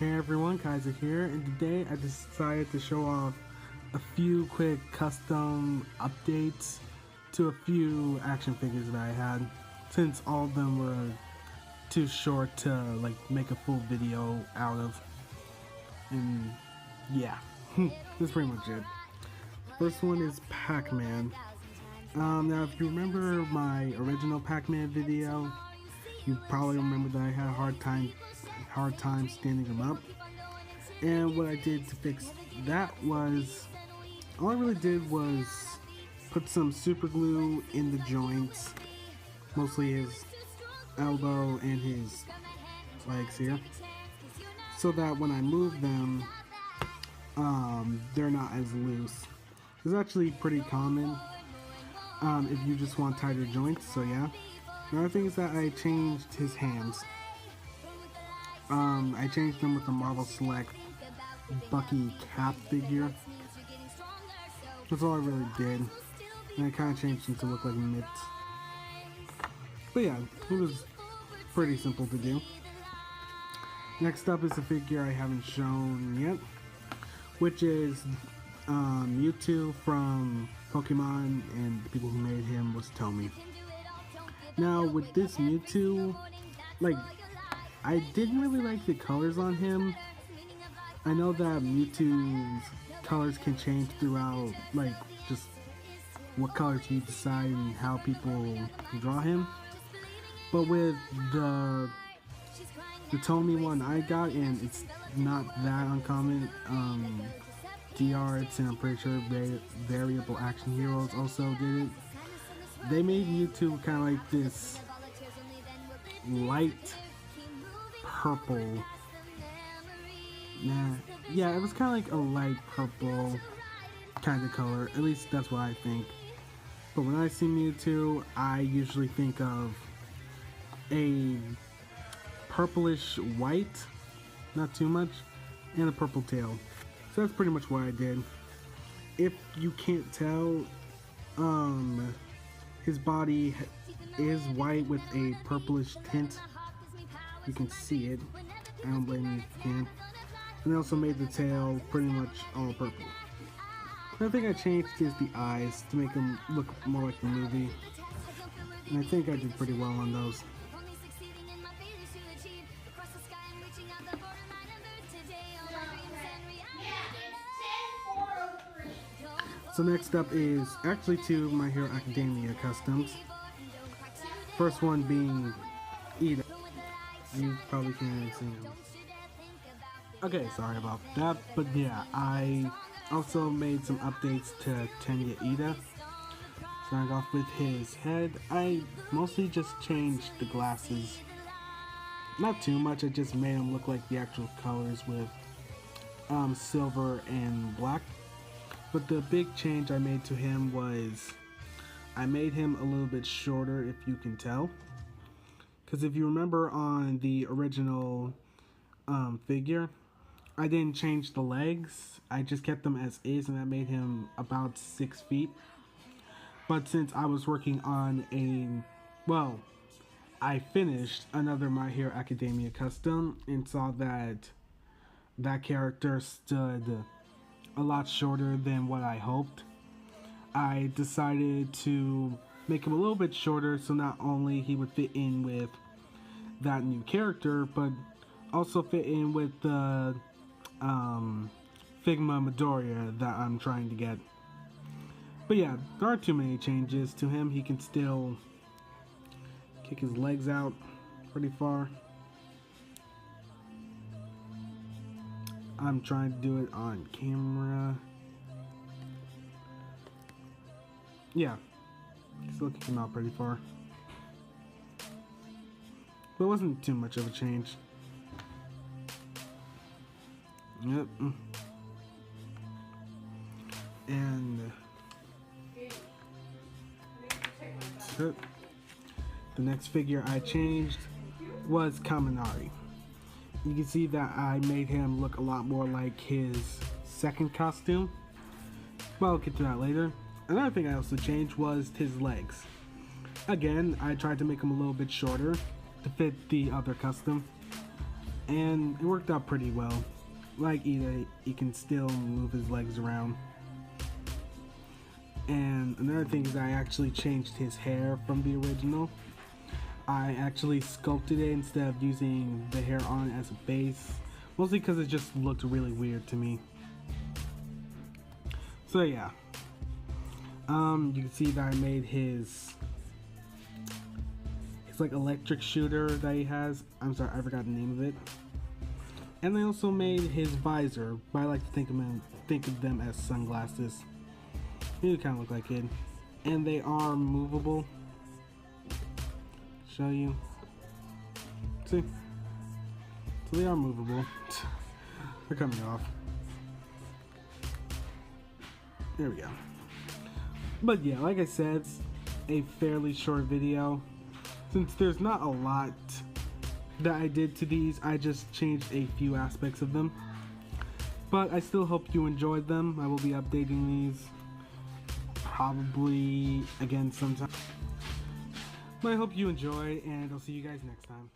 Hey everyone, Kaiser here, and today I decided to show off a few quick custom updates to a few action figures that I had, since all of them were too short to make a full video out of. And yeah, that's pretty much it. First one is Pac-Man. Now if you remember my original Pac-Man video, you probably remember that I had a hard time standing him up. And what I did to fix that was, all I really did was put some super glue in the joints, mostly his elbow and his legs here, so that when I move them, they're not as loose. It's actually pretty common if you just want tighter joints, so yeah. Another thing is that I changed his hands. I changed them with the Marvel Select Bucky Cap figure. That's all I really did. And I kind of changed them to look like mitts. But yeah, it was pretty simple to do. Next up is a figure I haven't shown yet, which is Mewtwo from Pokemon, and the people who made him was Tomy. Now with this Mewtwo, I didn't really like the colors on him. I know that Mewtwo's colors can change throughout, just what colors you decide and how people draw him. But with the Tomy one I got, and it's not that uncommon, D-Arts, and I'm pretty sure Variable Action Heroes also did it. They made Mewtwo kind of like this light purple. Yeah, it was kind of like a light purple kind of color. At least that's what I think. But when I see Mewtwo, I usually think of a purplish white, not too much, and a purple tail. So that's pretty much what I did. If you can't tell, his body is white with a purplish tint. You can see it. I don't blame you if you can. And I also made the tail pretty much all purple. Another thing I changed is the eyes to make them look more like the movie. And I think I did pretty well on those. So next up is actually two My Hero Academia customs. First one being Ida. You probably can't even see him. Okay, sorry about that, but yeah, I also made some updates to Tenya Ida. Starting off with his head, I mostly just changed the glasses. Not too much, I just made him look like the actual colors with silver and black. But the big change I made to him was I made him a little bit shorter, if you can tell. Because if you remember on the original figure, I didn't change the legs. I just kept them as is, and that made him about 6 feet. But since I was working on I finished another My Hero Academia custom and saw that that character stood a lot shorter than what I hoped, I decided to make him a little bit shorter so not only he would fit in with that new character, but also fit in with the Figma Midoriya that I'm trying to get. But yeah, there aren't too many changes to him. He can still kick his legs out pretty far. I'm trying to do it on camera. Yeah, still kick him out pretty far. But it wasn't too much of a change. Yep. And that's it. The next figure I changed was Kaminari. You can see that I made him look a lot more like his second costume. Well, I'll get to that later. Another thing I also changed was his legs. Again, I tried to make him a little bit shorter to fit the other custom. and it worked out pretty well. Like, he can still move his legs around. And another thing is I actually changed his hair from the original. I actually sculpted it instead of using the hair on as a base, mostly because it just looked really weird to me. So yeah, you can see that I made his like electric shooter that he has. I'm sorry, I forgot the name of it. And I also made his visor, but I like to think of them as sunglasses. They kind of look like it, and they are movable. Show you. See, so they are movable. They're coming off. There we go. But yeah, like I said, it's a fairly short video. Since there's not a lot that I did to these, I just changed a few aspects of them. But I still hope you enjoyed them. I will be updating these probably again sometime. But I hope you enjoy, and I'll see you guys next time.